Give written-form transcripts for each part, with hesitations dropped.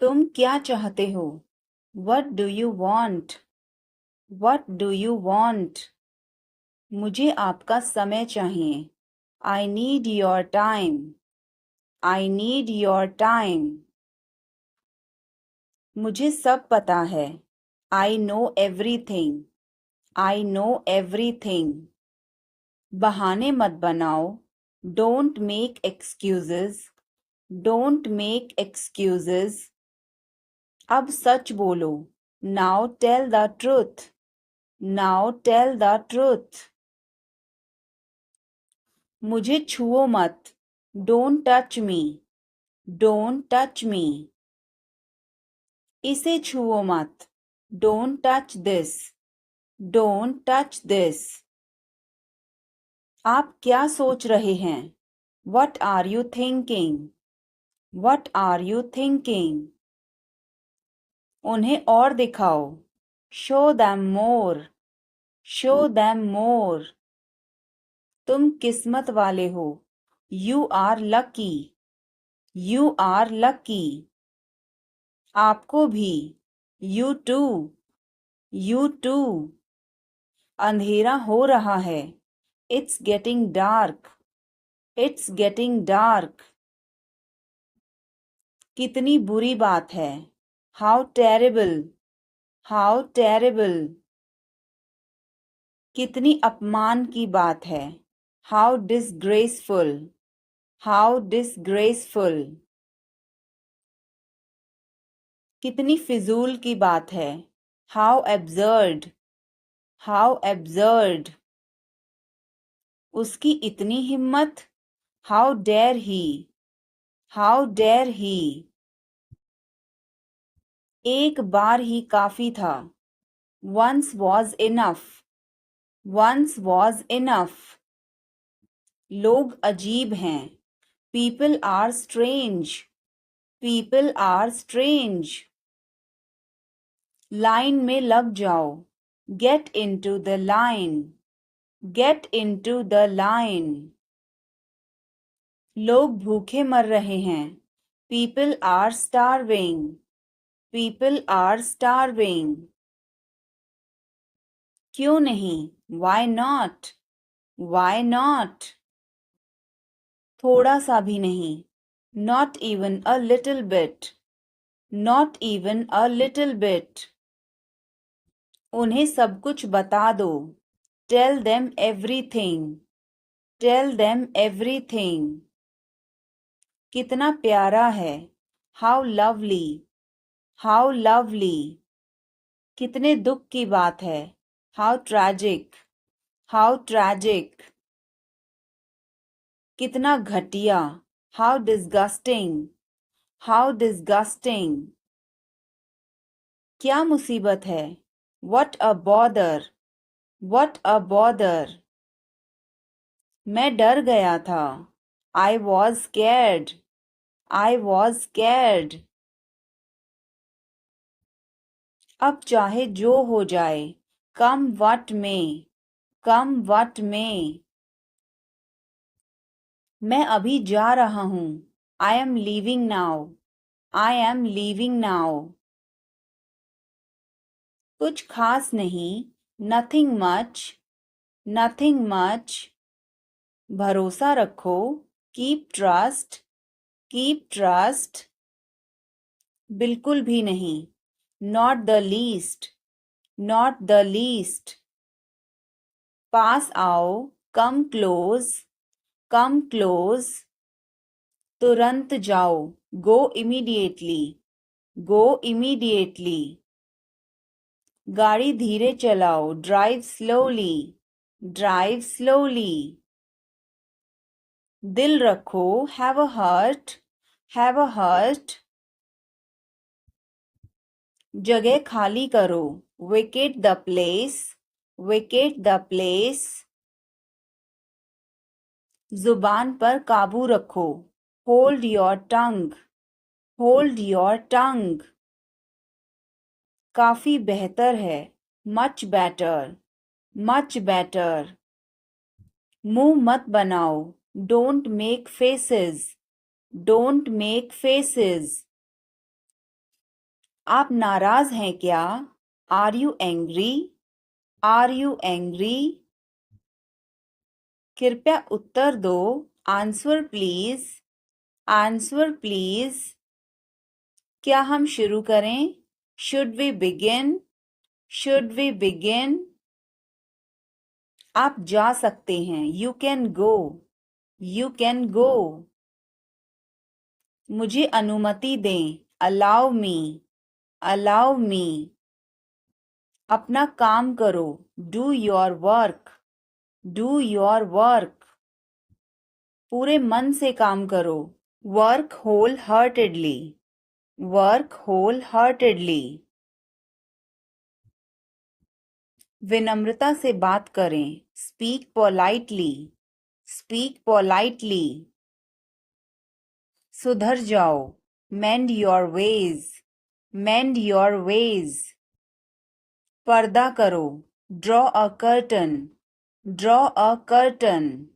तुम क्या चाहते हो? What do you want? What do you want? मुझे आपका समय चाहिए. I need your time. I need your time. मुझे सब पता है. I know everything. I know everything. बहाने मत बनाओ. Don't make excuses. Don't make excuses. अब सच बोलो. Now tell the truth. Now tell the truth. मुझे छुओ मत. Don't touch me. Don't touch me. इसे छुओ मत. Don't touch this. Don't touch this. आप क्या सोच रहे हैं? What are you thinking? What are you thinking? उन्हें और दिखाओ. Show them more. Show them more. तुम किस्मत वाले हो. You are lucky. You are lucky. आपको भी. You too. You too. अंधेरा हो रहा है. It's getting dark. It's getting dark. कितनी बुरी बात है. How terrible. How terrible. कितनी अपमान की बात है. How disgraceful. How disgraceful. कितनी फिजूल की बात है. How absurd. How absurd. उसकी इतनी हिम्मत. How dare he. How dare he. एक बार ही काफी था. Once was enough. Once was enough. लोग अजीब हैं. People are strange. People are strange. Line में लग जाओ. Get into the line. Get into the line. लोग भूखे मर रहे हैं. People are starving. People are starving. क्यों नहीं? Why not? Why not? थोड़ा सा भी नहीं. Not even a little bit. Not even a little bit. उन्हें सब कुछ बता दो. Tell them everything. Tell them everything. कितना प्यारा है. How lovely. How lovely. कितने दुख की बात है. How tragic. How tragic. कितना घटिया. How disgusting. How disgusting. क्या मुसीबत है. What a bother. What a bother. मैं डर गया था. I was scared. I was scared. अब चाहे जो हो जाए. Come what may. Come what may. मैं अभी जा रहा हूँ. I am leaving now. I am leaving now. कुछ खास नहीं. Nothing much. Nothing much. भरोसा रखो. Keep trust. Keep trust. बिल्कुल भी नहीं. Not the least. Not the least. पास आओ. Come close. Come close. तुरंत जाओ. Go immediately. Go immediately. गाड़ी धीरे चलाओ. Drive slowly. Drive slowly. दिल रखो. Have a heart. Have a heart. जगह खाली करो. Vacate the place. Vacate the place. जुबान पर काबू रखो. Hold your tongue. Hold your tongue. काफी बेहतर है. Much better. Much better. मुंह मत बनाओ. Don't make faces. Don't make faces. आप नाराज हैं क्या? Are you angry? Are you angry? कृपया उत्तर दो। Answer please. Answer please. क्या हम शुरू करें? Should we begin? Should we begin? आप जा सकते हैं। You can go. You can go. मुझे अनुमति दें। Allow me. Allow me. अपना काम करो। Do your work. Do your work. पूरे मन से काम करो। Work whole heartedly. Work whole heartedly. विनम्रता से बात करें। Speak politely. Speak politely. सुधर जाओ। मेंड your ways. Mend your ways. पर्दा करो। Draw a curtain. Draw a curtain.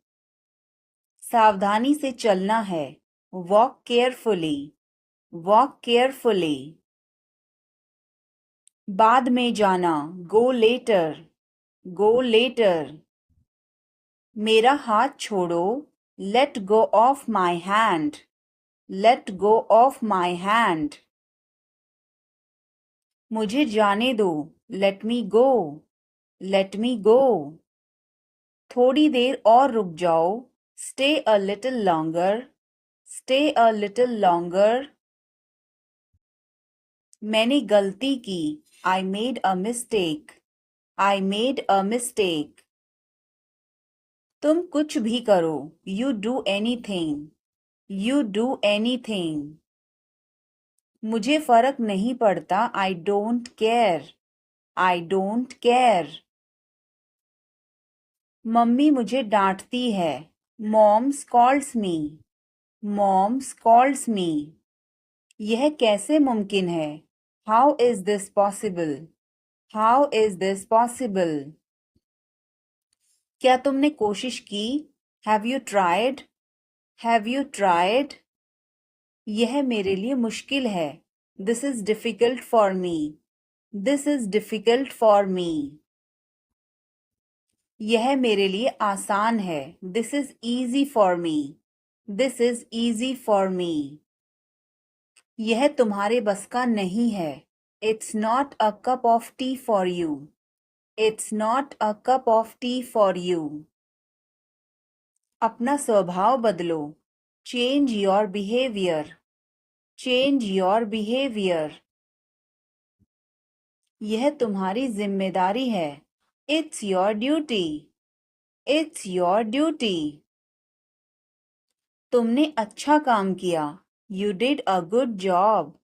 सावधानी से चलना है। Walk carefully. Walk carefully. बाद में जाना। गो लेटर। गो लेटर। मेरा हाथ छोड़ो। Let go of my hand. Let go of my hand. मुझे जाने दो। लेट मी गो। लेट मी गो। थोड़ी देर और रुक जाओ। Stay a little longer. Stay a little longer. मैंने गलती की। I made a mistake. I made a mistake. तुम कुछ भी करो। You do anything. You do anything. मुझे फर्क नहीं पड़ता। I don't care. I don't care. Mummy मुझे डांटती है। मॉम स्कॉल्ड्स मी। मॉम स्कॉल्ड्स मी। यह कैसे मुमकिन है? How is this possible? How is this possible? क्या तुमने कोशिश की? Have you tried? Have you tried? यह मेरे लिए मुश्किल है। This is difficult for me. This is difficult for me. यह मेरे लिए आसान है। This is easy for me. This is easy for me. यह तुम्हारे बस का नहीं है। It's not a cup of T for you. It's not a cup of T for you. अपना स्वभाव बदलो। Change your behaviour. Change your behaviour. यह तुम्हारी जिम्मेदारी है। It's your duty. It's your duty. तुमने अच्छा काम किया। You did a good job.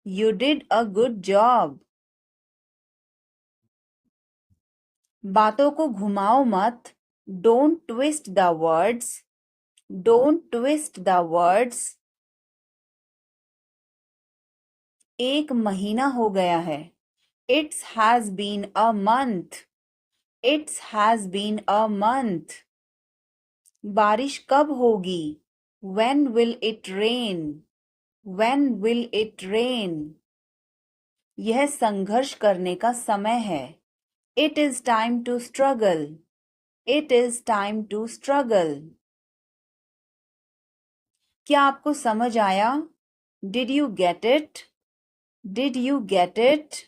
You did a good job. बातों को घुमाओ मत। Don't twist the words. Don't twist the words. एक महीना हो गया है। It's has been a month. It's has been a month. बारिश कब होगी? When will it rain? When will it rain? यह संघर्ष करने का समय है। It is time to struggle. It is time to struggle. क्या आपको समझ आया? Did you get it? Did you get it?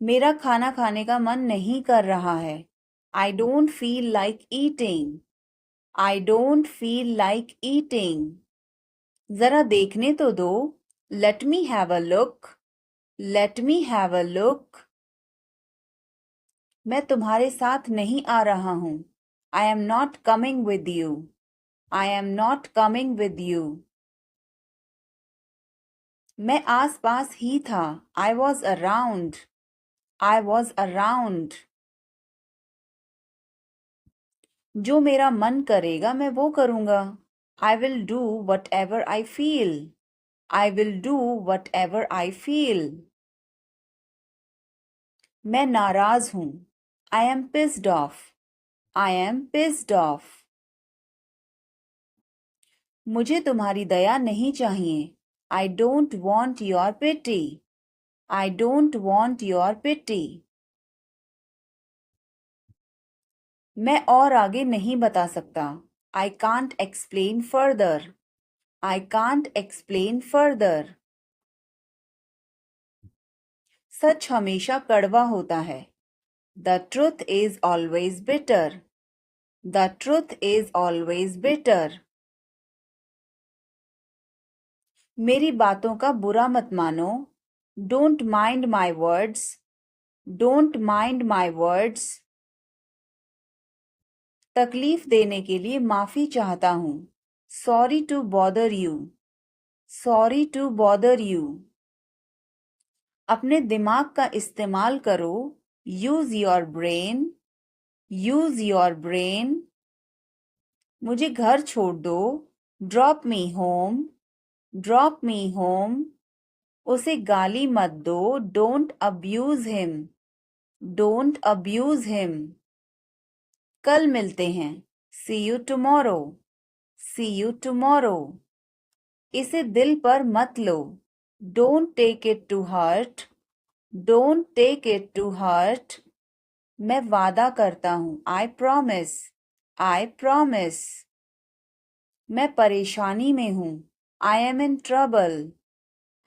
मेरा खाना खाने का मन नहीं कर रहा है। I don't feel like eating. I don't feel like eating. जरा देखने तो दो। Let me have a look. Let me have a look. मैं तुम्हारे साथ नहीं आ रहा हूँ। I am not coming with you. I am not coming with you. मैं आस पास ही था। I was around. I was around. जो मेरा मन करेगा मैं वो करूँगा। I will do whatever I feel. I will do whatever I feel. मैं नाराज हूँ। I am pissed off. I am pissed off. मुझे तुम्हारी दया नहीं चाहिए। I don't want your pity. I don't want your pity. मैं और आगे नहीं बता सकता. I can't explain further. I can't explain further. सच हमेशा कड़वा होता है. The truth is always bitter. The truth is always bitter. मेरी बातों का बुरा मत मानो. Don't mind my words. Don't mind my words. तकलीफ देने के लिए माफी चाहता हूँ. Sorry to bother you. Sorry to bother you. अपने दिमाग का इस्तेमाल करो. Use your brain. Use your brain. मुझे घर छोड़ दो. Drop me home. Drop me home. उसे गाली मत दो. Don't abuse him. Don't abuse him. कल मिलते हैं. See you tomorrow. See you tomorrow. इसे दिल पर मत लो. Don't take it to heart. Don't take it to heart. मैं वादा करता हूँ. I promise. I promise. मैं परेशानी में हूँ. I am in trouble.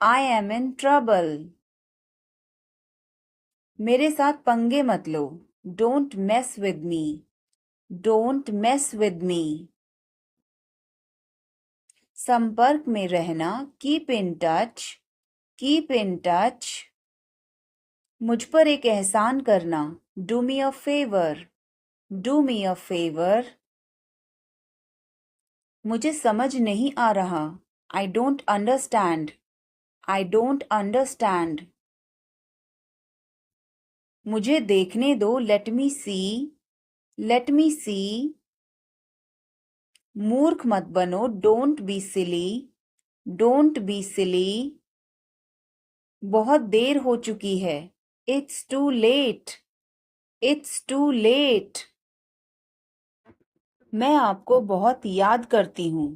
I am in trouble. मेरे साथ पंगे मत लो. Don't mess with me. Don't mess with me. संपर्क में रहना. Keep in touch. Keep in touch. मुझ पर एक एहसान करना. Do me a favor. Do me a favor. मुझे समझ नहीं आ रहा. I don't understand. I don't understand. मुझे देखने दो. Let me see. Let me see. मूर्ख मत बनो. Don't be silly. Don't be silly. बहुत देर हो चुकी है. It's too late. It's too late. मैं आपको बहुत याद करती हूँ.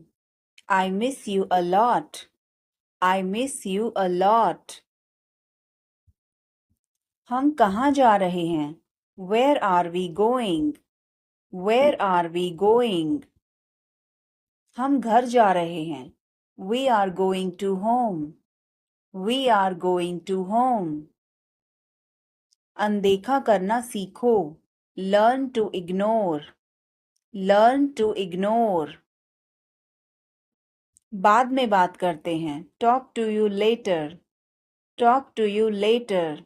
I miss you a lot. I miss you a lot. हम कहाँ जा रहे हैं? Where are we going? Where are we going? हम घर जा रहे हैं. We are going to home. We are going to home. अनदेखा करना सीखो. Learn to ignore. Learn to ignore. बाद में बात करते हैं. Talk to you later. Talk to you later.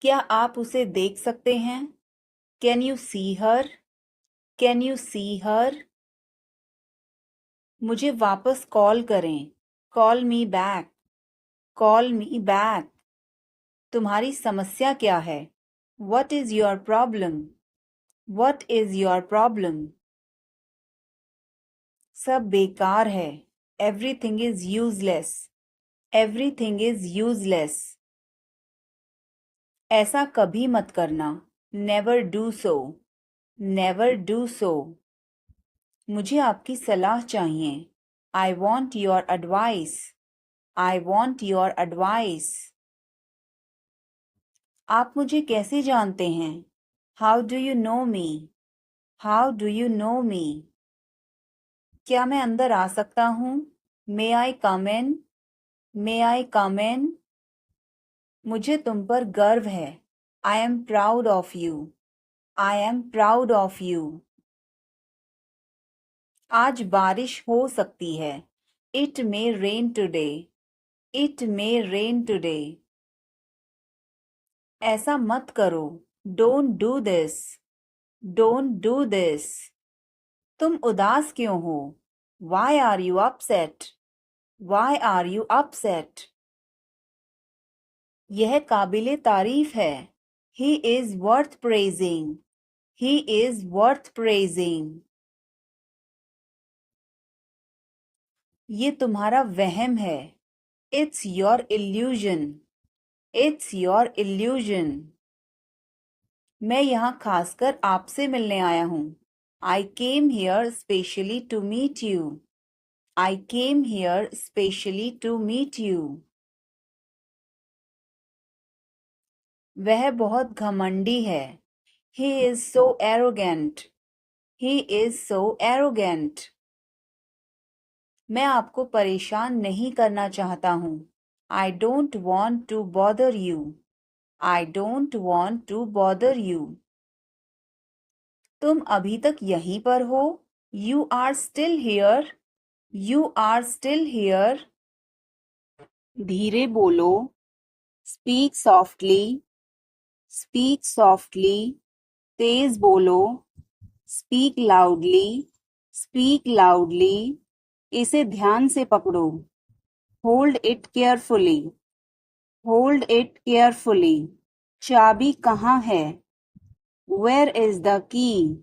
क्या आप उसे देख सकते हैं? Can you see her? Can you see her? मुझे वापस कॉल करें. Call me back. Call me back. तुम्हारी समस्या क्या है? What is your problem? What is your problem? सब बेकार है. Everything is useless. Everything is useless. ऐसा कभी मत करना. Never do so. Never do so. मुझे आपकी सलाह चाहिए. I want your advice. I want your advice. आप मुझे कैसे जानते हैं? How do you know me? How do you know me? क्या मैं अंदर आ सकता हूँ? May I come in? May I come in? मुझे तुम पर गर्व है. I am proud of you. I am proud of you. आज बारिश हो सकती है. It may rain today. It may rain today. ऐसा मत करो. Don't do this. Don't do this. तुम उदास क्यों हो? Why are you upset? Why are you upset? यह काबिले तारीफ है. He is worth praising. He is worth praising. ये तुम्हारा वहम है. It's your illusion. It's your illusion. मैं यहाँ खासकर आपसे मिलने आया हूँ. I came here specially to meet you. I came here specially to meet you. वह बहुत घमंडी है. He is so arrogant. He is so arrogant. मैं आपको परेशान नहीं करना चाहता हूँ. I don't want to bother you. I don't want to bother you. तुम अभी तक यहीं पर हो? You are still here. You are still here. धीरे बोलो. Speak softly. Speak softly. तेज बोलो. Speak loudly. Speak loudly. इसे ध्यान से पकड़ो. Hold it carefully. Hold it carefully. चाबी कहाँ है? Where is the key?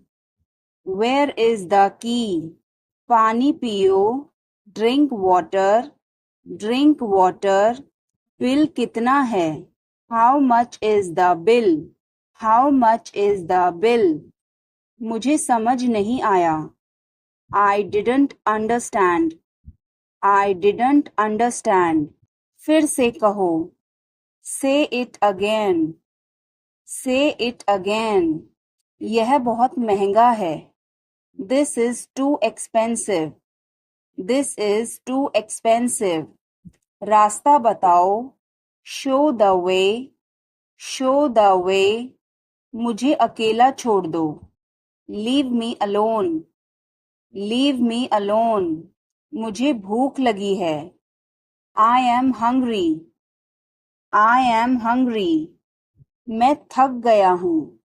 Where is the key? पानी पियो. Drink water. Drink water. Bill कितना है? How much is the bill? How much is the bill? मुझे समझ नहीं आया. I didn't understand. I didn't understand. फिर से कहो. Say it again. Say it again. यह बहुत महंगा है. This is too expensive. This is too expensive. रास्ता बताओ. Show the way. Show the way. मुझे अकेला छोड़ दो. Leave me alone. Leave me alone. मुझे भूख लगी है. I am hungry. I am hungry. मैं थक गया हूँ.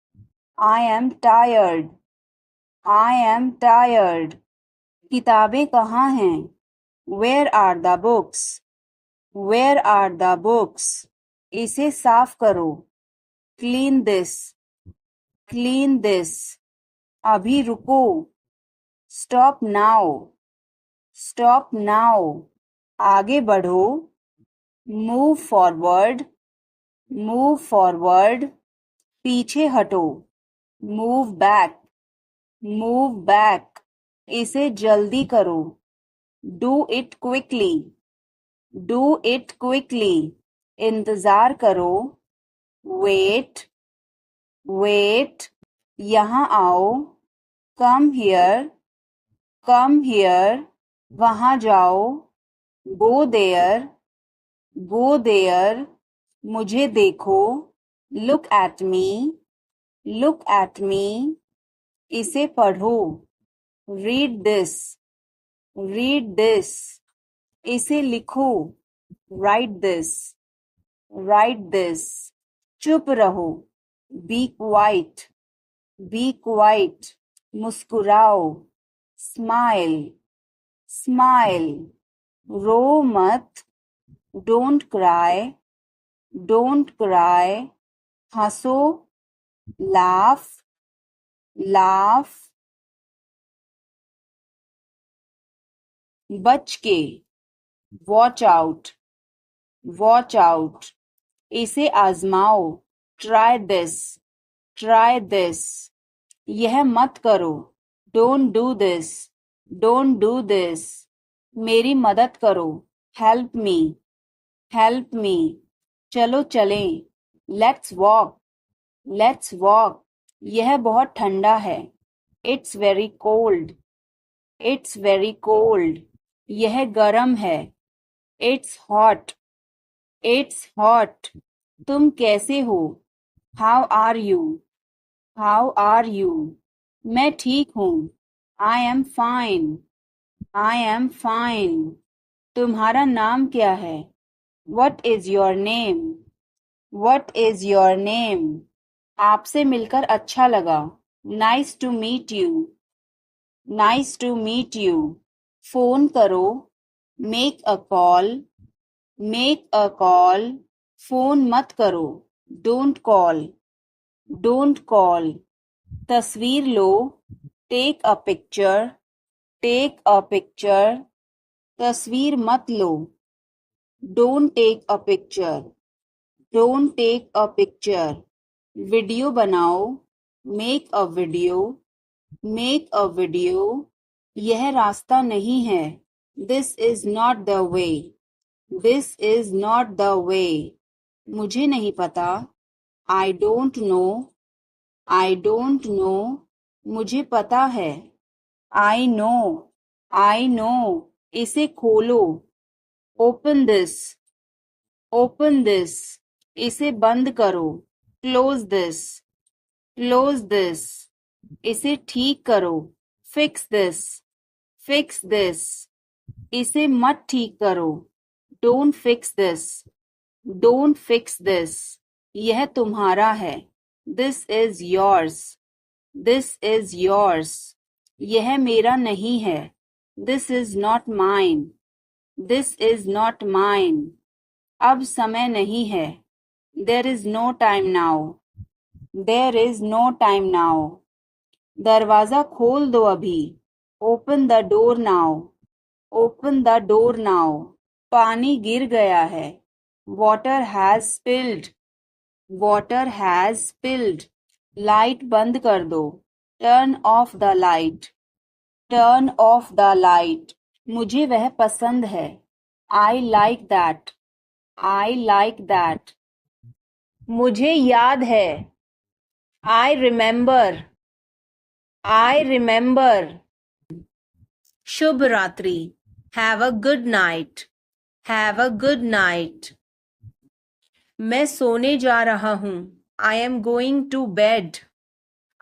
I am tired. I am tired. किताबें कहाँ हैं? Where are the books? Where are the books? इसे साफ करो. Clean this. Clean this. अभी रुको. Stop now. Stop now. आगे बढ़ो. Move forward. Move forward. पीछे हटो. Move back. Move back. इसे जल्दी करो. Do it quickly. Do it quickly. इंतजार करो. Wait. Wait. यहाँ आओ. Come here. Come here. वहाँ जाओ. Go there. Go there. मुझे देखो. Look at me. Look at me. इसे पढ़ो. Read this. Read this. इसे लिखो. Write this. Write this. चुप रहो. Be quiet. Be quiet. मुस्कुराओ. Smile. Smile. रो मत. Don't cry. Don't cry. हंसो. Laugh. Laugh. बच के. Watch out. Watch out. इसे आजमाओ. Try this. Try this. यह मत करो. Don't do this. Don't do this. मेरी मदद करो. Help me. Help me. चलो चलें. Let's walk. Let's walk. यह बहुत ठंडा है. It's very cold. It's very cold. यह गर्म है. It's hot. It's hot. तुम कैसे हो? How are you? How are you? मैं ठीक हूँ. I am fine. I am fine. तुम्हारा नाम क्या है? What is your name? What is your name? आपसे मिलकर अच्छा लगा. Nice to meet you. Nice to meet you. Phone करो. Make a call. Make a call. Phone मत करो. Don't call. Don't call. तस्वीर लो. Take a picture. Take a picture. तस्वीर मत लो. Don't take a picture. Don't take a picture. Video बनाओ. Make a video. Make a video. यह रास्ता नहीं है. This is not the way. This is not the way. मुझे नहीं पता. I don't know. I don't know. मुझे पता है. I know. I know. इसे खोलो. Open this. Open this. इसे बंद करो. Close this. Close this. इसे ठीक करो. Fix this. Fix this. इसे मत ठीक करो. Don't fix this. Don't fix this. यह तुम्हारा है. This is yours. This is yours. यह मेरा नहीं है. This is not mine. This is not mine. अब समय नहीं है. There is no time now. There is no time now. दरवाजा खोल दो अभी. Open the door now. Open the door now. पानी गिर गया है. Water has spilled. Water has spilled. Light बंद कर दो. Turn off the light. Turn off the light. मुझे वह पसंद है. I like that. I like that. मुझे याद है. I remember. I remember. शुभ रात्रि. Have a good night. Have a good night. मैं सोने जा रहा हूँ. I am going to bed.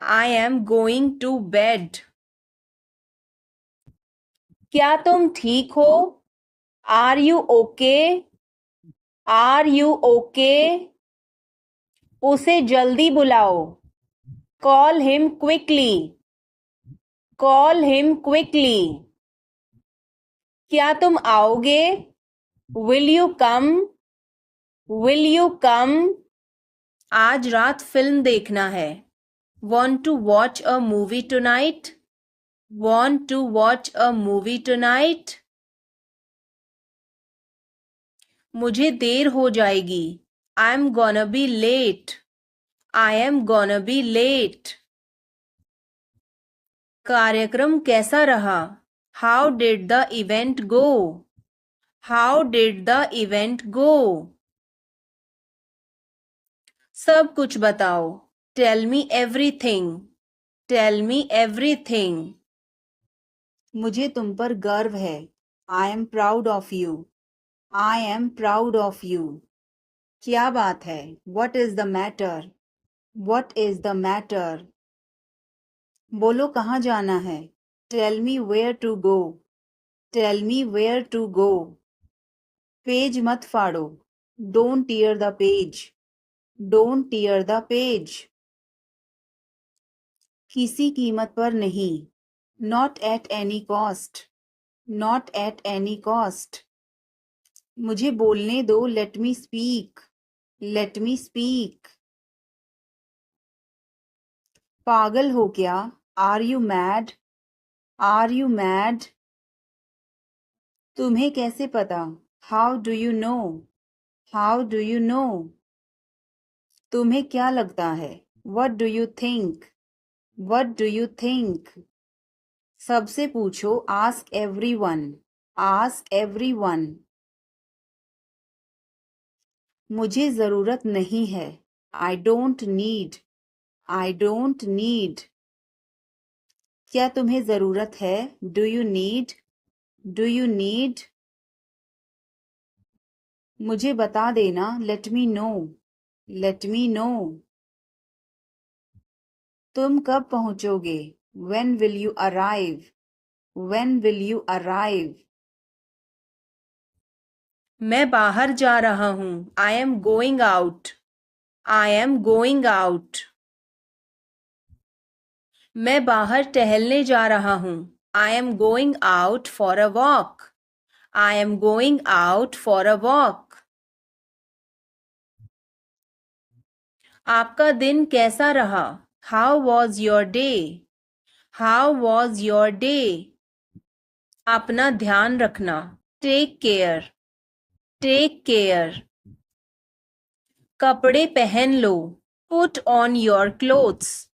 I am going to bed. क्या तुम ठीक हो? Are you okay? Are you okay? उसे जल्दी बुलाओ. Call him quickly. Call him quickly. क्या तुम आओगे? Will you come? Will you come? आज रात फिल्म देखना है. Want to watch a movie tonight? Want to watch a movie tonight? मुझे देर हो जाएगी. I'm gonna be late. I am gonna be late. कार्यक्रम कैसा रहा? How did the event go? How did the event go? सब कुछ बताओ. Tell me everything. Tell me everything. मुझे तुम पर गर्व है. I am proud of you. I am proud of you. क्या बात है? What is the matter? What is the matter? बोलो कहाँ जाना है? Tell me where to go. Tell me where to go. Page मत फाड़ो. Don't tear the page. Don't tear the page. किसी कीमत पर नहीं. Not at any cost. Not at any cost. मुझे बोलने दो. Let me speak. Let me speak. पागल हो क्या? Are you mad? Are you mad? तुम्हें कैसे पता? How do you know? How do you know? तुम्हें क्या लगता है? What do you think? What do you think? सबसे पूछो. Ask everyone. Ask everyone. मुझे जरूरत नहीं है. I don't need. I don't need. क्या तुम्हें जरूरत है? Do you need? Do you need? मुझे बता देना. Let me know. Let me know. तुम कब पहुंचोगे? When will you arrive? When will you arrive? मैं बाहर जा रहा हूँ. I am going out. I am going out. मैं बाहर टहलने जा रहा हूँ. I am going out for a walk. I am going out for a walk. आपका दिन कैसा रहा? How was your day? How was your day? अपना ध्यान रखना. Take care. Take care. कपड़े पहन लो. Put on your clothes.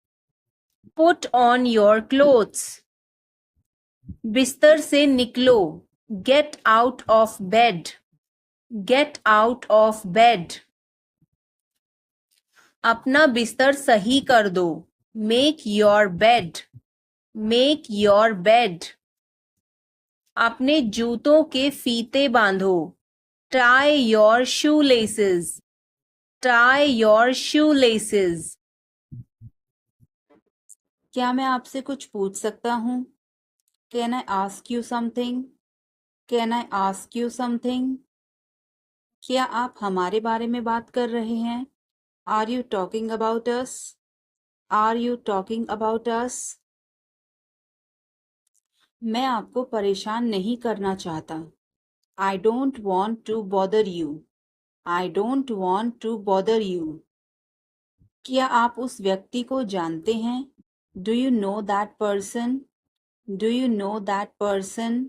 Put on your clothes. बिस्तर से निकलो. Get out of bed. Get out of bed. अपना बिस्तर सही कर दो. Make your bed. Make your bed. अपने जूतों के फीते बांधो. Tie your shoelaces. Tie your shoelaces. क्या मैं आपसे कुछ पूछ सकता हूँ? Can I ask you something? Can I ask you something? क्या आप हमारे बारे में बात कर रहे हैं? Are you talking about us? Are you talking about us? मैं आपको परेशान नहीं करना चाहता. I don't want to bother you. I don't want to bother you. क्या आप उस व्यक्ति को जानते हैं? Do you know that person? Do you know that person?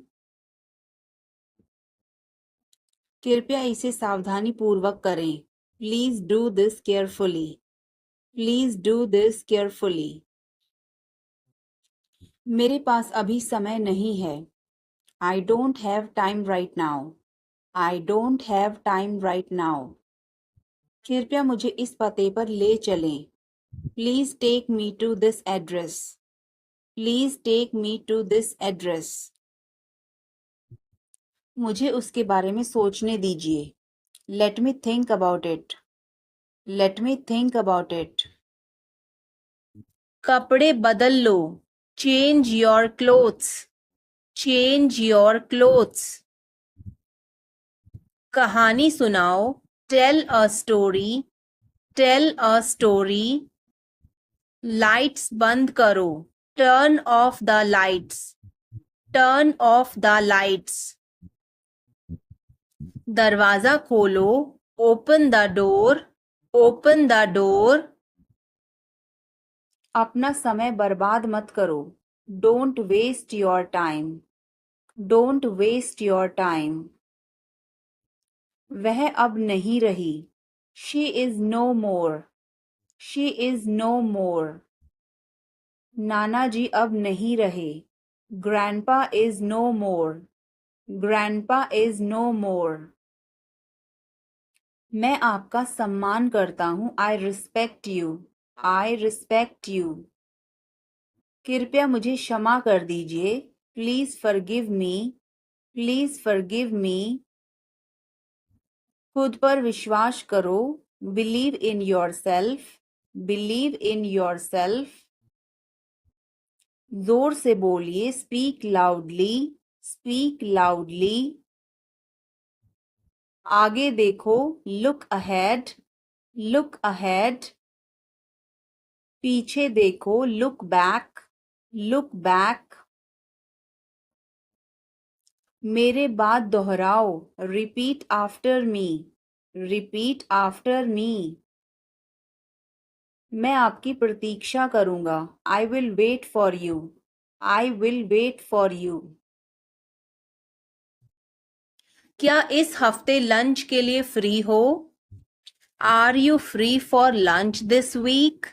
कृपया इसे सावधानी पूर्वक करें. Please do this carefully. Please do this carefully. मेरे पास अभी समय नहीं है. I don't have time right now. I don't have time right now. कृपया मुझे इस पते पर ले चलें. Please take me to this address. Please take me to this address. मुझे उसके बारे में सोचने दीजिए. Let me think about it. Let me think about it. कपड़े बदल लो. Change your clothes. Change your clothes. कहानी सुनाओ. Tell a story. Tell a story. Lights बंद करो. Turn off the lights. Turn off the lights. दरवाजा खोलो. Open the door. Open the door. अपना समय बर्बाद मत करो. Don't waste your time. Don't waste your time. वह अब नहीं रही. She is no more. She is no more. नाना जी अब नहीं रहे. Grandpa is no more. Grandpa is no more. मैं आपका सम्मान करता हूँ. I respect you. I respect you. कृपया मुझे क्षमा कर दीजिए. Please forgive me. Please forgive me. खुद पर विश्वास करो. Believe in yourself. Believe in yourself. जोर से बोलिए. Speak loudly. Speak loudly. आगे देखो. Look ahead. Look ahead. पीछे देखो. Look back. Look back. मेरे बाद दोहराओ. Repeat after me. Repeat after me. मैं आपकी प्रतीक्षा करूंगा. I will wait for you. I will wait for you. क्या इस हफ्ते लंच के लिए फ्री हो? Are you free for lunch this week?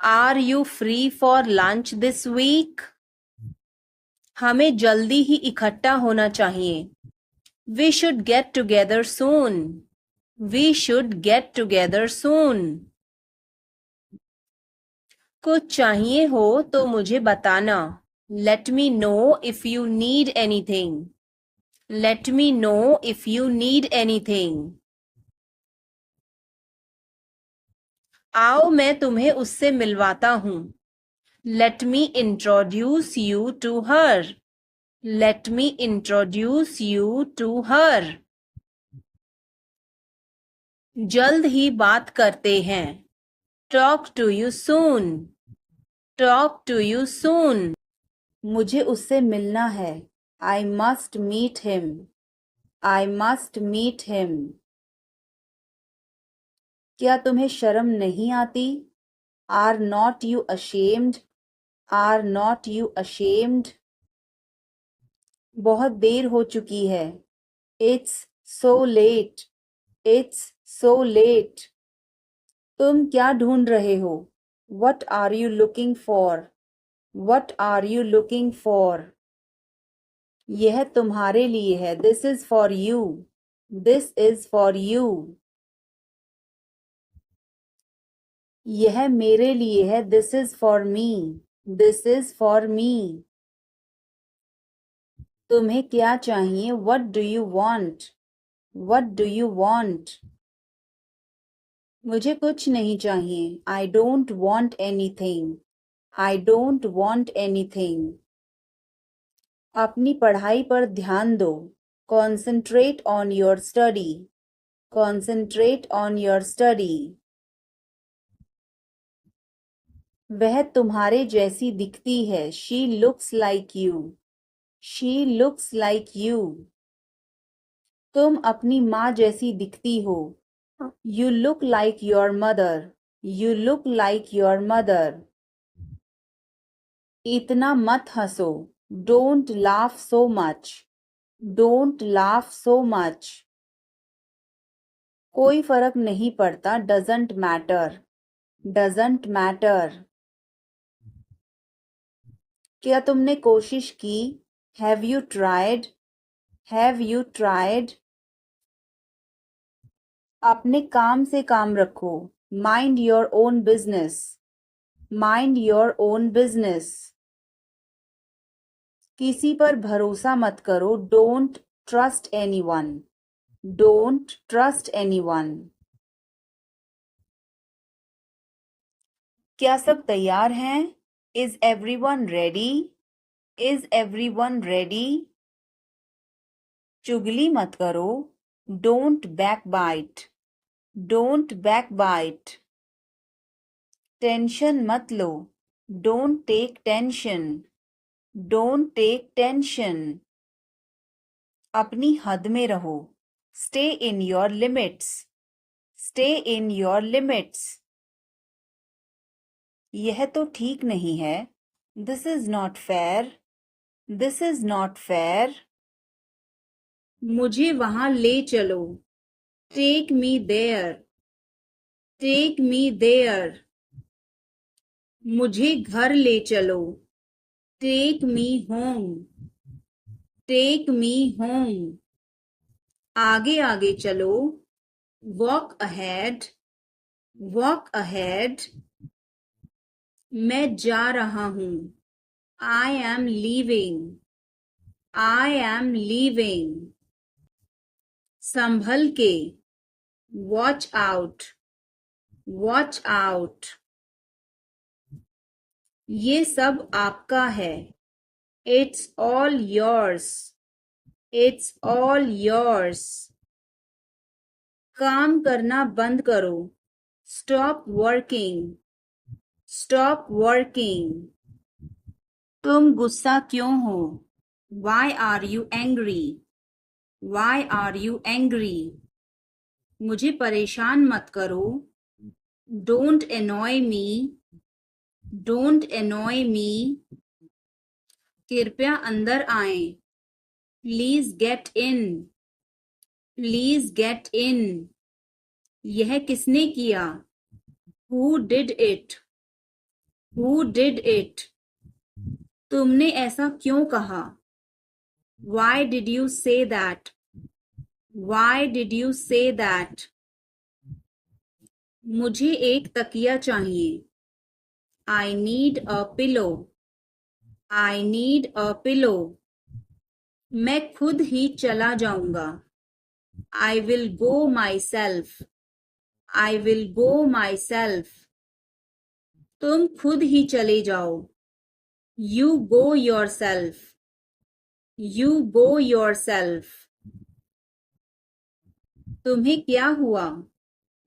Are you free for lunch this week? हमें जल्दी ही इकट्ठा होना चाहिए. We should get together soon. We should get together soon. कुछ चाहिए हो तो मुझे बताना. Let me know if you need anything. Let me know if you need anything. आओ मैं तुम्हें उससे मिलवाता हूँ. Let me introduce you to her. Let me introduce you to her. जल्द ही बात करते हैं. Talk to you soon. Talk to you soon. मुझे उससे मिलना है. I must meet him. I must meet him. क्या तुम्हें शर्म नहीं आती? Are not you ashamed? Are not you ashamed? बहुत देर हो चुकी है. It's so late. It's so late. तुम क्या ढूंढ रहे हो? What are you looking for? What are you looking for? यह तुम्हारे लिए है. This is for you. This is for you. यह मेरे लिए है. This is for me. This is for me. तुम्हें क्या चाहिए? What do you want? What do you want? मुझे कुछ नहीं चाहिए. I don't want anything. I don't want anything. अपनी पढ़ाई पर ध्यान दो. Concentrate on your study. Concentrate on your study. वह तुम्हारे जैसी दिखती है. She looks like you. She looks like you. तुम अपनी माँ जैसी दिखती हो. You look like your mother. You look like your mother. इतना मत हंसो. Don't laugh so much. Don't laugh so much. कोई फर्क नहीं पड़ता. Doesn't matter. Doesn't matter. क्या तुमने कोशिश की? Have you tried? Have you tried? अपने काम से काम रखो. Mind your own business. Mind your own business. किसी पर भरोसा मत करो. Don't trust anyone. Don't trust anyone. क्या सब तैयार हैं? Is everyone ready? Is everyone ready? चुगली मत करो. Don't backbite. Don't backbite. Tension मत लो. Don't take tension. Don't take tension. अपनी हद में रहो. Stay in your limits. Stay in your limits. यह तो ठीक नहीं है. This is not fair. This is not fair. मुझे वहां ले चलो. Take me there. Take me there. मुझे घर ले चलो. Take me home. Take me home. आगे आगे चलो. Walk ahead. Walk ahead. मैं जा रहा हूँ. I am leaving. I am leaving. संभल के. Watch out. Watch out. ये सब आपका है. It's all yours. It's all yours. काम करना बंद करो. Stop working. Stop working. तुम गुस्सा क्यों हो? Why are you angry? Why are you angry? मुझे परेशान मत करो. Don't annoy me. Don't annoy me. कृपया अंदर आएं. Please get in. Please get in. यह किसने किया? Who did it? Who did it? तुमने ऐसा क्यों कहा? Why did you say that? Why did you say that? मुझे एक तकिया चाहिए. I need a pillow. I need a pillow. मैं खुद ही चला जाऊंगा. I will go myself. I will go myself. तुम खुद ही चले जाओ. You go yourself. You go yourself. तुम्हें क्या हुआ?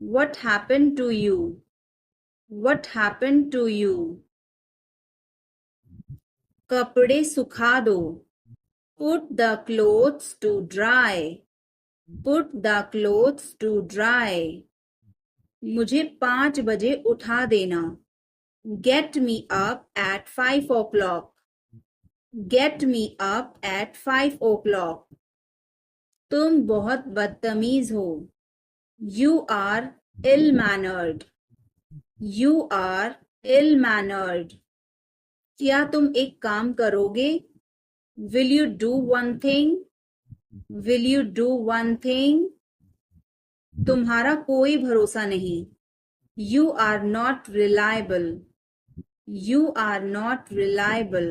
What happened to you? What happened to you? कपड़े सुखा दो. Put the clothes to dry. Put the clothes to dry. मुझे 5 बजे उठा देना. Get me up at 5 o'clock. Get me up at 5 o'clock. तुम बहुत बदतमीज हो. You are ill-mannered. You are ill-mannered. क्या तुम एक काम करोगे? Will you do one thing? Will you do one thing? तुम्हारा कोई भरोसा नहीं. You are not reliable. You are not reliable.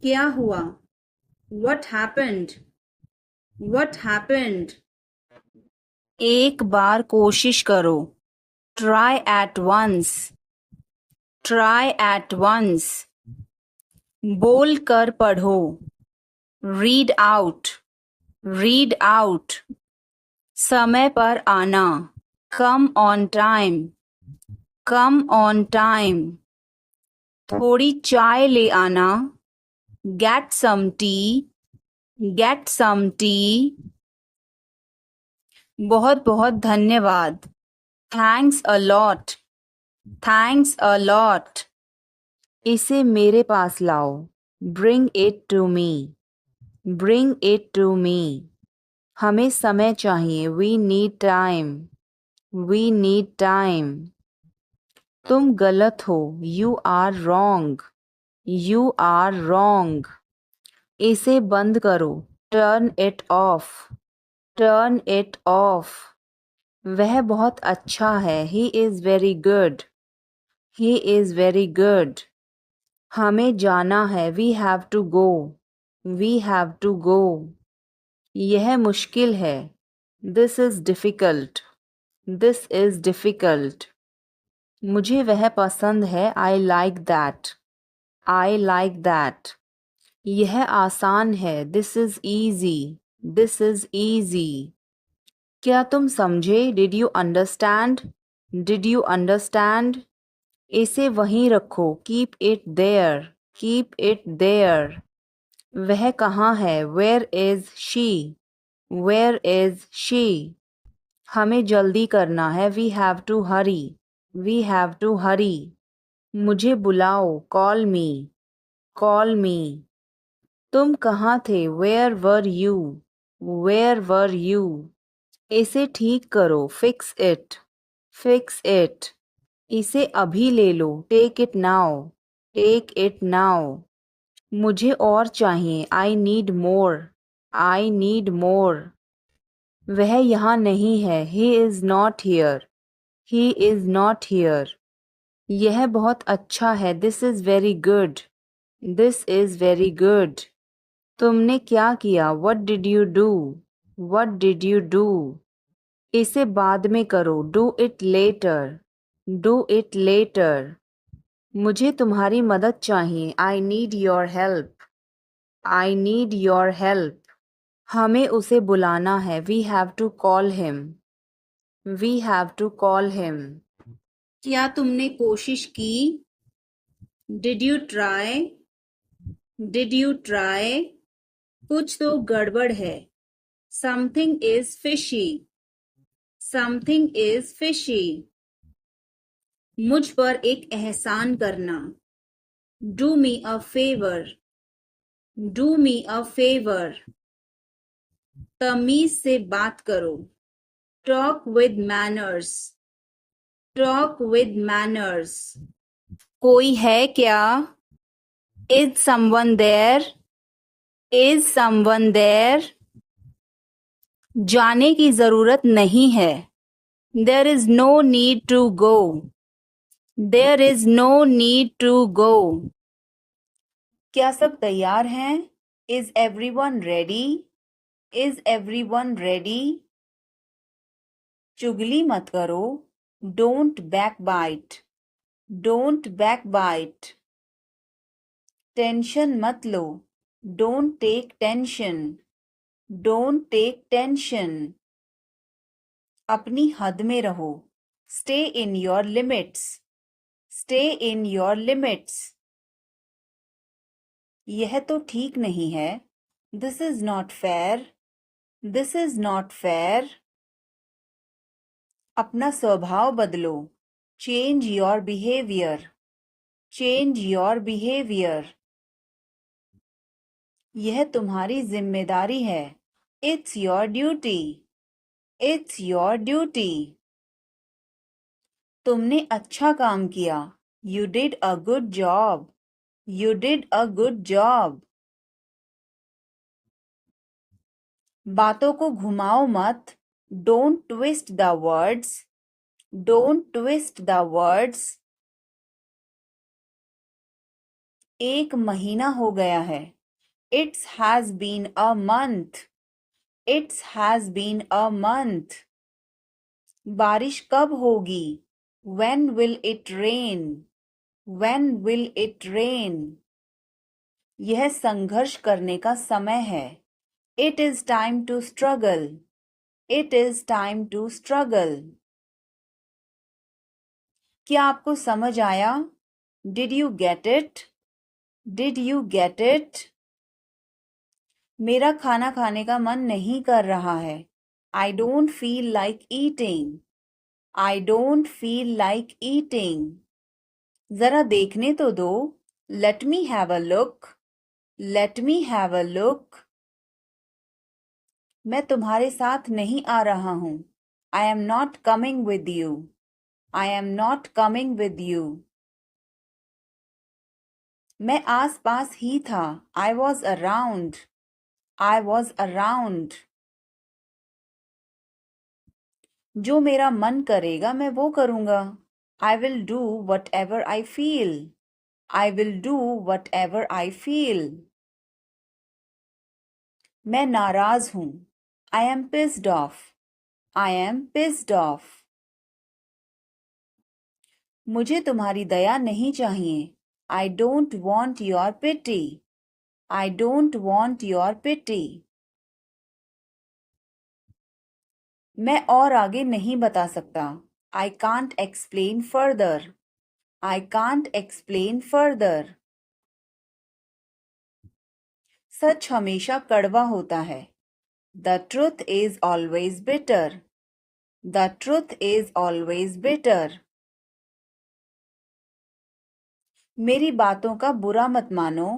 क्या हुआ? What happened? What happened? एक बार कोशिश करो. Try at once. Try at once. बोल कर पढ़ो. Read out. Read out. समय पर आना. Come on time. Come on time. थोड़ी चाय ले आना. Get some tea. Get some tea. बहुत बहुत धन्यवाद. Thanks a lot. Thanks a lot. इसे मेरे पास लाओ. Bring it to me. Bring it to me. हमें समय चाहिए. We need time. We need time. तुम गलत हो. You are wrong. You are wrong. इसे बंद करो. Turn it off. Turn it off. वह बहुत अच्छा है. He is very good. He is very good. हमें जाना है. We have to go. We have to go. यह मुश्किल है. This is difficult. This is difficult. मुझे वह पसंद है. I like that. I like that. यह आसान है. This is easy. This is easy. क्या तुम समझे? Did you understand? Did you understand? इसे वहीं रखो. Keep it there. Keep it there. वह कहाँ है? Where is she? Where is she? हमें जल्दी करना है. We have to hurry. We have to hurry. मुझे बुलाओ. Call me. Call me. तुम कहाँ थे? Where were you? Where were you? इसे ठीक करो. Fix it. Fix it. इसे अभी ले लो. Take it now. Take it now. मुझे और चाहिए. I need more. I need more. वह यहाँ नहीं है. He is not here. He is not here. यह बहुत अच्छा है. This is very good. This is very good. तुमने क्या किया? What did you do? What did you do? इसे बाद में करो. Do it later. Do it later. मुझे तुम्हारी मदद चाहिए. I need your help. I need your help. हमें उसे बुलाना है. We have to call him. We have to call him. क्या तुमने कोशिश की? Did you try? Did you try? कुछ तो गड़बड़ है. Something is fishy. Something is fishy. मुझ पर एक एहसान करना. Do me a favor. Do me a favor. तमीज से बात करो. Talk with manners. Talk with manners. कोई है क्या? Is someone there? Is someone there? जाने की जरूरत नहीं है. There is no need to go. There is no need to go. क्या सब तैयार हैं? Is everyone ready? Is everyone ready? चुगली मत करो. Don't backbite. Don't backbite. Tension मत लो. Don't take tension. Don't take tension. अपनी हद में रहो. Stay in your limits. Stay in your limits. यह तो ठीक नहीं है. This is not fair. This is not fair. अपना स्वभाव बदलो. Change your behavior. Change your behavior. यह तुम्हारी जिम्मेदारी है. It's your duty. It's your duty. तुमने अच्छा काम किया. You did a good job. You did a good job. बातों को घुमाओ मत. Don't twist the words. Don't twist the words. एक महीना हो गया है. It has been a month. It has been a month. बारिश कब होगी? When will it rain? When will it rain? यह संघर्ष करने का समय है. It is time to struggle. It is time to struggle. क्या आपको समझ आया? Did you get it? Did you get it? मेरा खाना खाने का मन नहीं कर रहा है. I don't feel like eating. I don't feel like eating. जरा देखने तो दो. Let me have a look. Let me have a look. मैं तुम्हारे साथ नहीं आ रहा हूँ. I am not coming with you. I am not coming with you. मैं आस-पास ही था. I was around. I was around. जो मेरा मन करेगा मैं वो करूँगा. I will do whatever I feel. I will do whatever I feel. मैं नाराज हूँ. I am pissed off. I am pissed off. मुझे तुम्हारी दया नहीं चाहिए. I don't want your pity. I don't want your pity. मैं और आगे नहीं बता सकता. I can't explain further. I can't explain further. सच हमेशा कड़वा होता है. The truth is always bitter. The truth is always bitter. मेरी बातों का बुरा मत मानो.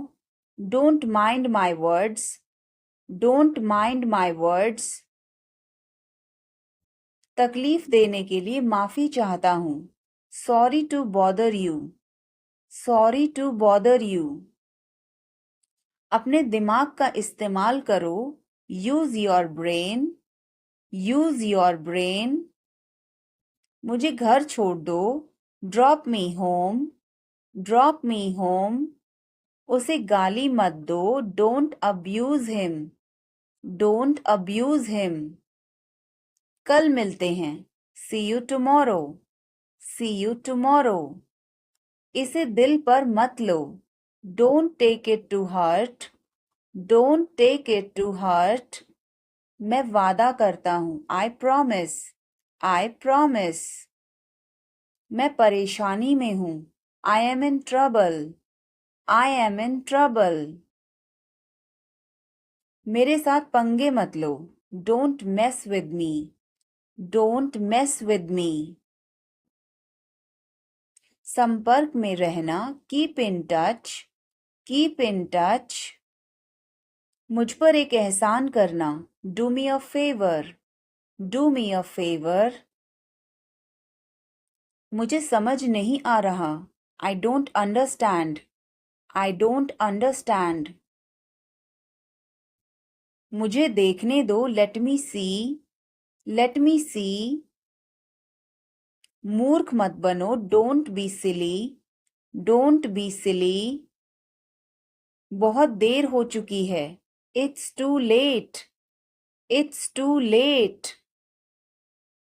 Don't mind my words. Don't mind my words. तकलीफ देने के लिए माफी चाहता हूँ. Sorry to bother you. Sorry to bother you. अपने दिमाग का इस्तेमाल करो. Use your brain. Use your brain. मुझे घर छोड़ दो. Drop me home. Drop me home. उसे गाली मत दो. Don't abuse him. Don't abuse him. कल मिलते हैं. See you tomorrow. See you tomorrow. इसे दिल पर मत लो. Don't take it to heart. Don't take it to heart. मैं वादा करता हूँ. I promise. I promise. मैं परेशानी में हूँ. I am in trouble. I am in trouble. मेरे साथ पंगे मत लो. Don't mess with me. Don't mess with me. संपर्क में रहना. Keep in touch. Keep in touch. मुझ पर एक एहसान करना. Do me a favor. Do me a favor. मुझे समझ नहीं आ रहा. I don't understand. I don't understand. मुझे देखने दो. Let me see. Let me see. मूर्ख मत बनो. Don't be silly. Don't be silly. बहुत देर हो चुकी है. It's too late. It's too late.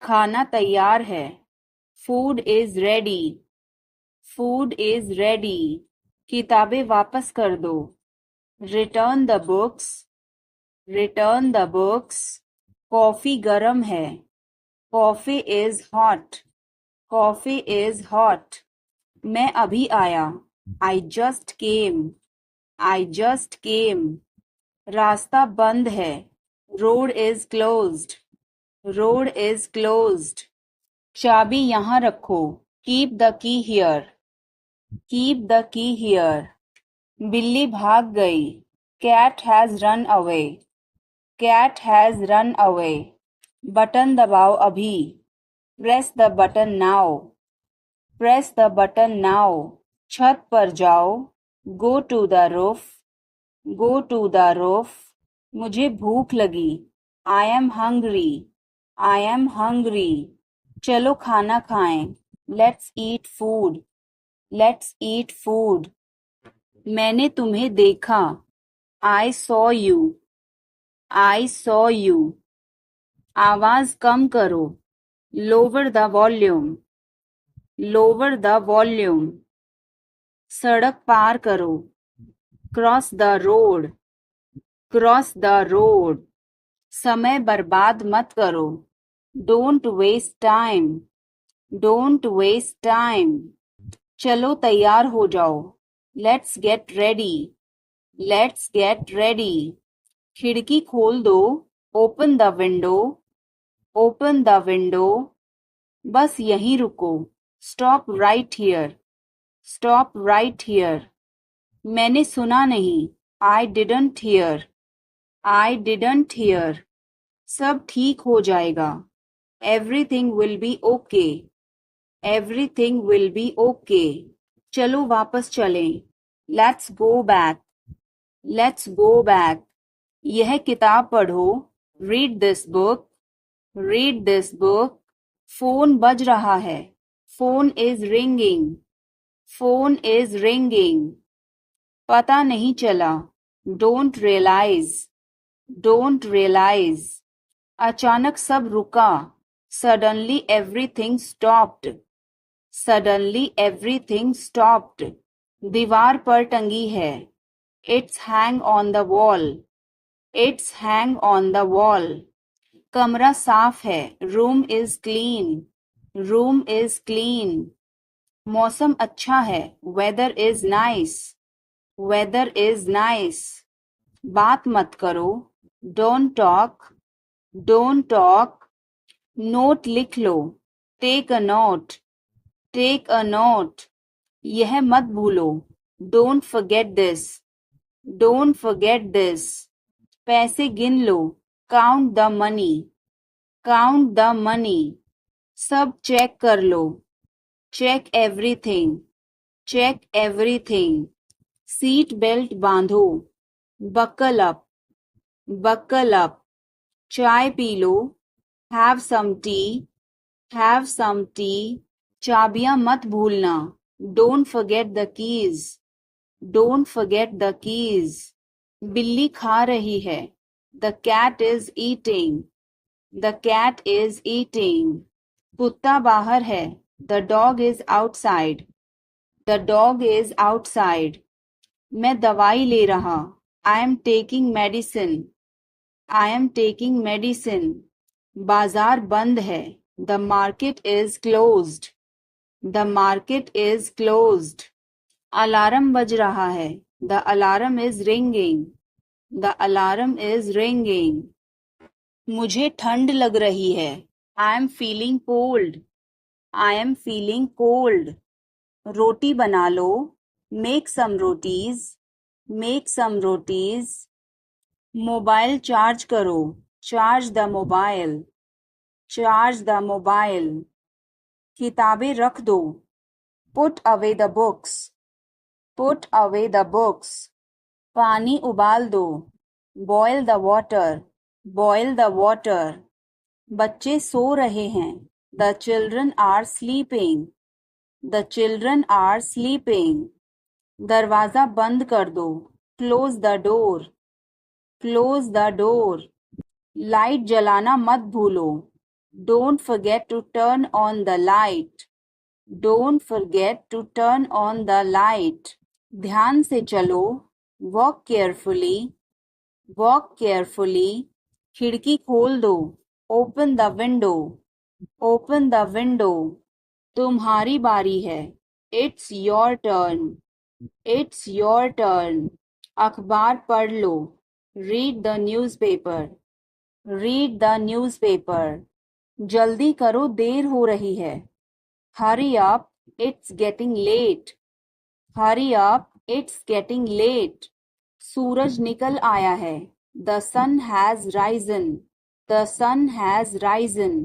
खाना तैयार है. Food is ready. Food is ready. किताबें वापस कर दो. Return the books. Return the books. Coffee गरम है. Coffee is hot. Coffee is hot. मैं अभी आया. I just came. I just came. रास्ता बंद है. Road is closed. Road is closed. चाबी यहाँ रखो. Keep the key here. Keep the key here. बिल्ली भाग गई. Cat has run away. Cat has run away. Button दबाओ अभी. Press the button now. Press the button now. छत पर जाओ. Go to the roof. Go to the roof. मुझे भूख लगी. I am hungry. I am hungry. चलो खाना खाएं. Let's eat food. Let's eat food. मैंने तुम्हें देखा. I saw you. I saw you. आवाज कम करो. Lower the volume. Lower the volume. सड़क पार करो. Cross the road. Cross the road. समय बर्बाद मत करो. Don't waste time. Don't waste time. चलो तैयार हो जाओ. Let's get ready. Let's get ready. खिड़की खोल दो. Open the window. Open the window. बस यहीं रुको. Stop right here. Stop right here. मैंने सुना नहीं. I didn't hear. I didn't hear. सब ठीक हो जाएगा. Everything will be okay. Everything will be okay. चलो वापस चलें. Let's go back. Let's go back. यह किताब पढ़ो. Read this book. Read this book. Phone बज रहा है. Phone is ringing. Phone is ringing. पता नहीं चला. Don't realize. Don't realize. अचानक सब रुका. Suddenly everything stopped. Suddenly everything stopped. दीवार पर टंगी है. It's hang on the wall. It's hang on the wall. कमरा साफ है. Room is clean. Room is clean. मौसम अच्छा है. Weather is nice. Weather is nice. बात मत करो. Don't talk. Don't talk. Note लिख लो. Take a note. Take a note. यह मत भूलो. Don't forget this. Don't forget this. पैसे गिन लो. Count the money. Count the money. सब चेक कर लो. Check everything. Check everything. Seat belt बांधो. Buckle up. Buckle up. चाय पी लो. Have some tea. Have some tea. चाबियां मत भूलना. Don't forget the keys. Don't forget the keys. बिल्ली खा रही है. The cat is eating. The cat is eating. कुत्ता बाहर है. The dog is outside. The dog is outside. मैं दवाई ले रहा. I am taking medicine. I am taking medicine. बाजार बंद है. The market is closed. The market is closed. Alarm बज रहा है. The alarm is ringing. The alarm is ringing. मुझे ठंड लग रही है. I am feeling cold. I am feeling cold. रोटी बना लो. Make some rotis. Make some rotis. Mobile charge करो. Charge the mobile. Charge the mobile. किताबें रख दो. Put away the books. Put away the books. पानी उबाल दो. Boil the water. Boil the water. बच्चे सो रहे हैं. The children are sleeping. The children are sleeping. दरवाजा बंद कर दो. Close the door. Close the door. Light जलाना मत भूलो. Don't forget to turn on the light. Don't forget to turn on the light. ध्यान से चलो. Walk carefully. Walk carefully. खिड़की खोल दो. Open the window. Open the window. तुम्हारी बारी है. It's your turn. It's your turn. अखबार पढ़ लो. Read the newspaper. Read the newspaper. जल्दी करो. देर हो रही है. Hurry up. It's getting late. Hurry up. It's getting late. सूरज निकल आया है. The sun has risen. The sun has risen.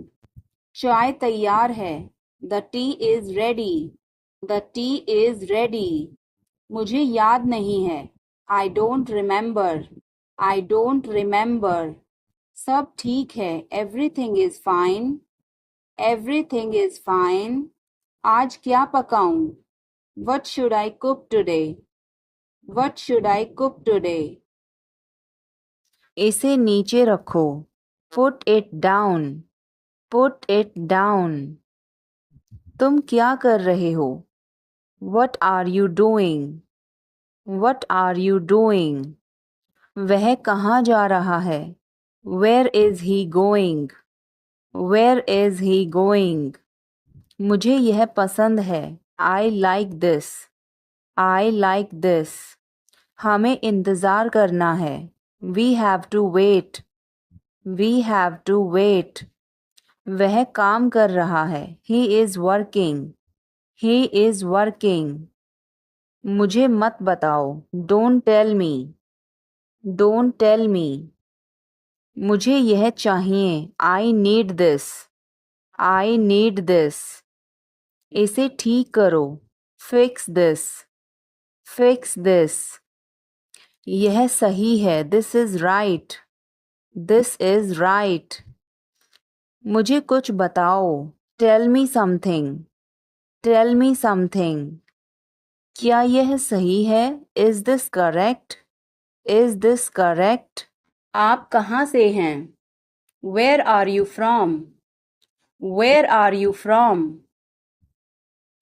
चाय तैयार है. The tea is ready. The tea is ready. मुझे याद नहीं है। I don't remember. I don't remember. सब ठीक है। Everything is fine. Everything is fine. आज क्या पकाऊं? What should I cook today? What should I cook today? इसे नीचे रखो। Put it down. Put it down. तुम क्या कर रहे हो? What are you doing? What are you doing? वह कहाँ जा रहा है? Where is he going? Where is he going? मुझे यह पसंद है। I like this. I like this. हमें इंतज़ार करना है। We have to wait. We have to wait. वह काम कर रहा है। He is working. He is working. मुझे मत बताओ। Don't tell me. Don't tell me. मुझे यह चाहिए। I need this. I need this. इसे ठीक करो। Fix this. Fix this. यह सही है। This is right. This is right. मुझे कुछ बताओ। Tell me something. Tell me something. क्या यह सही है? Is this correct? Is this correct? आप कहाँ से हैं? Where are you from? Where are you from?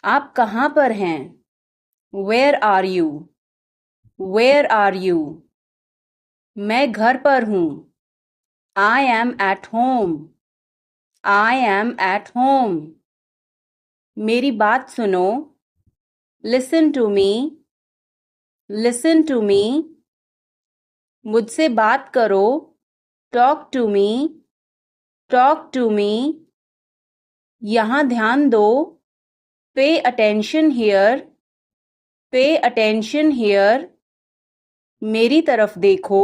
आप कहाँ पर हैं? Where are you? Where are you? मैं घर पर हूँ। I am at home. I am at home. मेरी बात सुनो। Listen to me. Listen to me. मुझसे बात करो। Talk to me. Talk to me. यहाँ ध्यान दो। Pay attention here. Pay attention here. मेरी तरफ देखो।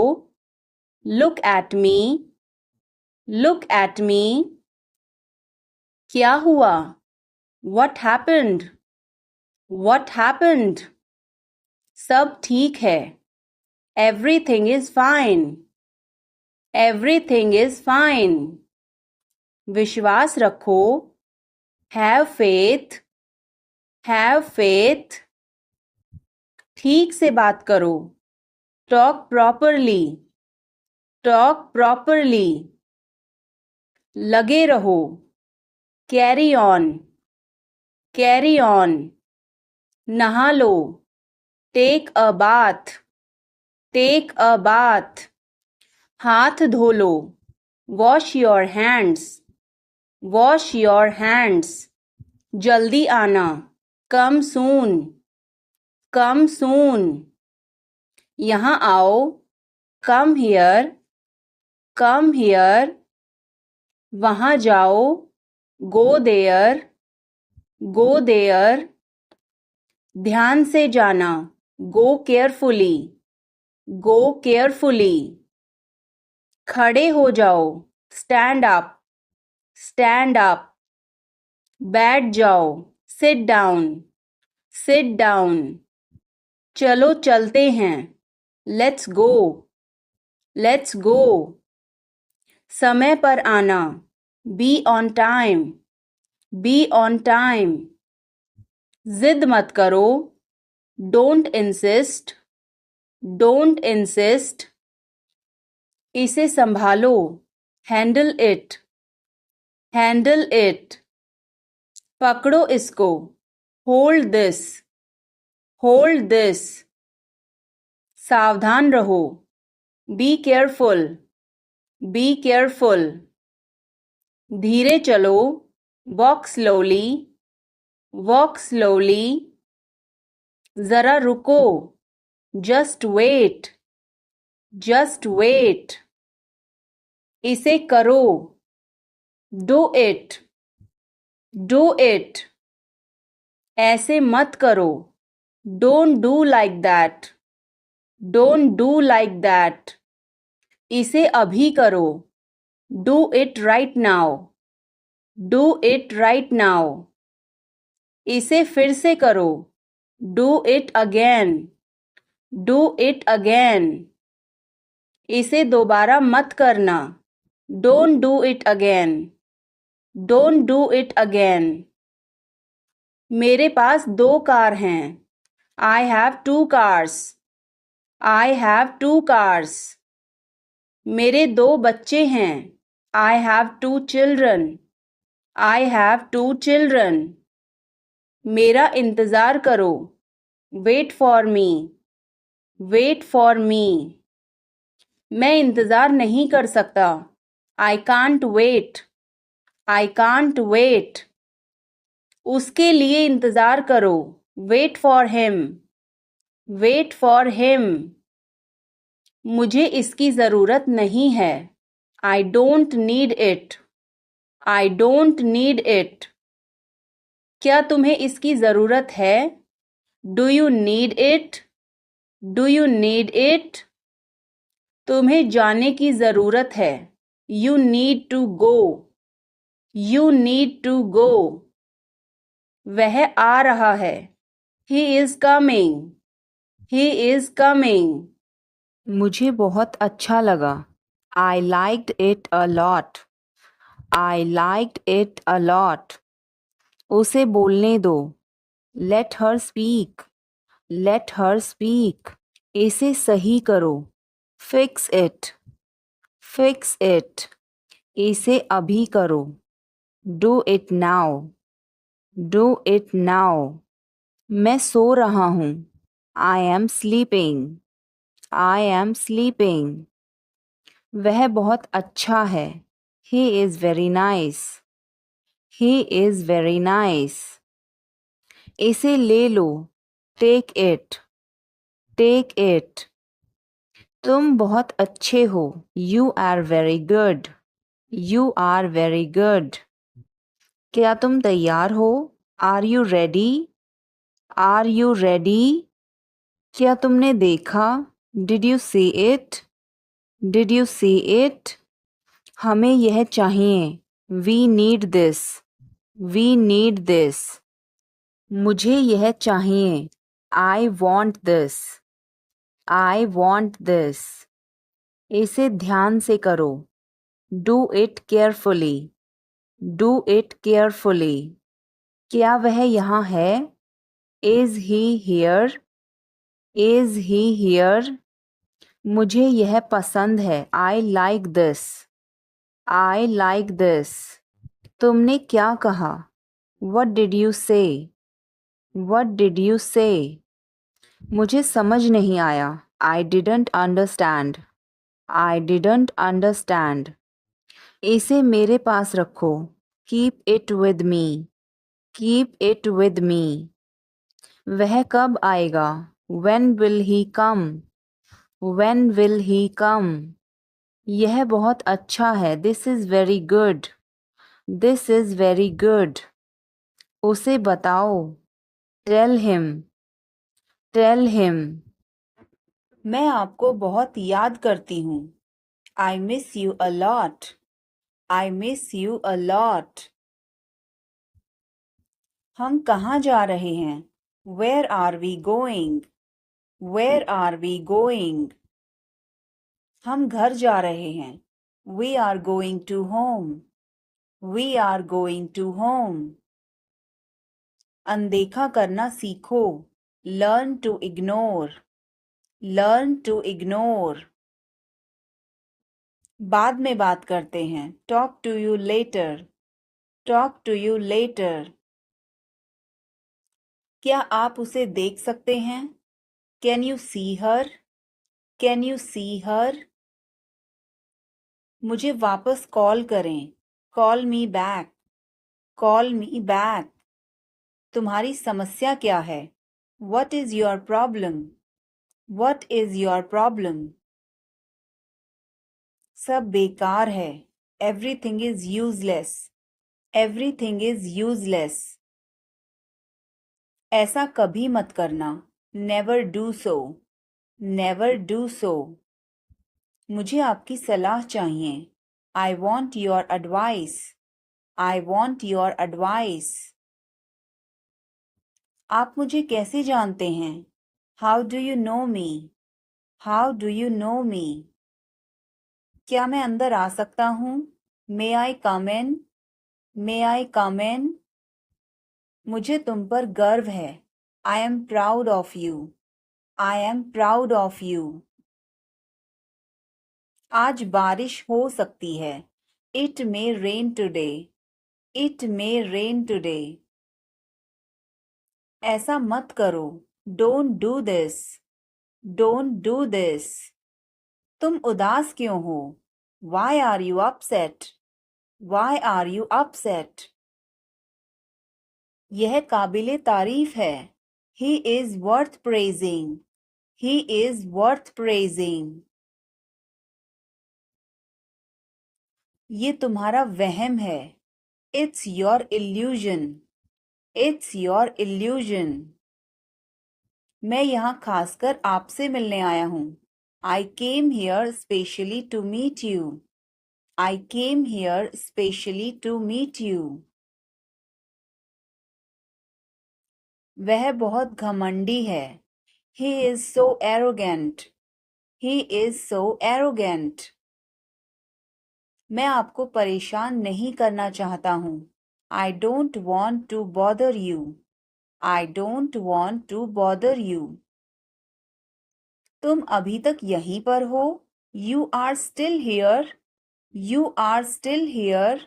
Look at me. Look at me. क्या हुआ? What happened? What happened? सब ठीक है। Everything is fine. Everything is fine. विश्वास रखो। Have faith. Have faith. ठीक से बात करो। Talk properly. Talk properly. लगे रहो। Carry on. Carry on. नहा लो। Take a bath. Take a bath. हाथ धो लो। Wash your hands. Wash your hands. जल्दी आना। Come soon. Come soon. यहाँ आओ। Come here. Come here. वहाँ जाओ। Go there. Go there. ध्यान से जाना। Go carefully. Go carefully. खड़े हो जाओ। Stand up. Stand up. बैठ जाओ। Sit down. Sit down. चलो चलते हैं। Let's go. Let's go. समय पर आना। Be on time. Be on time. जिद मत करो। Don't insist. Don't insist. इसे संभालो। Handle it. Handle it. पकड़ो इसको। Hold this. Hold this. सावधान रहो। Be careful. Be careful. धीरे चलो। Walk slowly. Walk slowly. जरा रुको। Just wait. Just wait. इसे करो। Do it. Do it. ऐसे मत करो। Don't do like that. Don't do like that. इसे अभी करो। Do it right now. Do it right now. इसे फिर से करो। Do it again. Do it again, इसे दोबारा मत करना। Don't do it again, don't do it again. मेरे पास 2 कार हैं। I have 2 cars, I have 2 cars. मेरे 2 बच्चे हैं। I have 2 children, I have 2 children. मेरा इंतज़ार करो। Wait for me, wait for me. मैं इंतज़ार नहीं कर सकता। I can't wait, I can't wait. उसके लिए इंतज़ार करो। Wait for him, wait for him. मुझे इसकी ज़रूरत नहीं है। I don't need it, I don't need it. क्या तुम्हें इसकी ज़रूरत है? Do you need it, do you need it. तुम्हें जाने की ज़रूरत है। You need to go, you need to go. वह आ रहा है। He is coming, he is coming. मुझे बहुत अच्छा लगा। I liked it a lot. I liked it a lot. उसे बोलने दो। Let her speak. Let her speak. इसे सही करो। Fix it. Fix it. इसे अभी करो। Do it now. Do it now. मैं सो रहा हूँ। I am sleeping. I am sleeping. वह बहुत अच्छा है। He is very nice. He is very nice. इसे ले लो। Take it. Take it. तुम बहुत अच्छे हो। You are very good. You are very good. क्या तुम तैयार हो? Are you ready? Are you ready? क्या तुमने देखा? Did you see it? Did you see it? हमें यह चाहिए। We need this. We need this. मुझे यह चाहिए। I want this. I want this. इसे ध्यान से करो। Do it carefully. Do it carefully. क्या वह यहाँ है? Is he here? Is he here? मुझे यह पसंद है। I like this. I like this. तुमने क्या कहा? What did you say? What did you say? मुझे समझ नहीं आया। I didn't understand. I didn't understand. इसे मेरे पास रखो। Keep it with me. Keep it with me. वह कब आएगा? When will he come? When will he come? यह बहुत अच्छा है। This is very good. This is very good. उसे बताओ। Tell him. Tell him. मैं आपको बहुत याद करती हूँ। I miss you a lot. I miss you a lot. हम कहाँ जा रहे हैं? Where are we going? Where are we going? हम घर जा रहे हैं। We are going to home. We are going to home. अनदेखा करना सीखो। Learn to ignore. Learn to ignore. बाद में बात करते हैं। Talk to you later. Talk to you later. क्या आप उसे देख सकते हैं? Can you see her? Can you see her? मुझे वापस कॉल करें। Call me back. Call me back. तुम्हारी समस्या क्या है? What is your problem? What is your problem? सब बेकार है। Everything is useless. Everything is useless. ऐसा कभी मत करना। Never do so. Never do so. मुझे आपकी सलाह चाहिए। I want your advice. I want your advice. आप मुझे कैसे जानते हैं? How do you know me? How do you know me? क्या मैं अंदर आ सकता हूँ? May I come in? May I come in? मुझे तुम पर गर्व है. I am proud of you. I am proud of you. आज बारिश हो सकती है. It may rain today. It may rain today. ऐसा मत करो. Don't do this. Don't do this. तुम उदास क्यों हो? Why are you upset? Why are you upset? यह काबिले तारीफ है. He is worth praising. He is worth praising. ये तुम्हारा वहम है. It's your illusion. It's your illusion. मैं यहाँ खासकर आपसे मिलने आया हूँ. I came here specially to meet you. I came here specially to meet you. वह बहुत घमंडी है. He is so arrogant. He is so arrogant. मैं आपको परेशान नहीं करना चाहता हूँ. I don't want to bother you. I don't want to bother you. तुम अभी तक यहीं पर हो? You are still here. You are still here.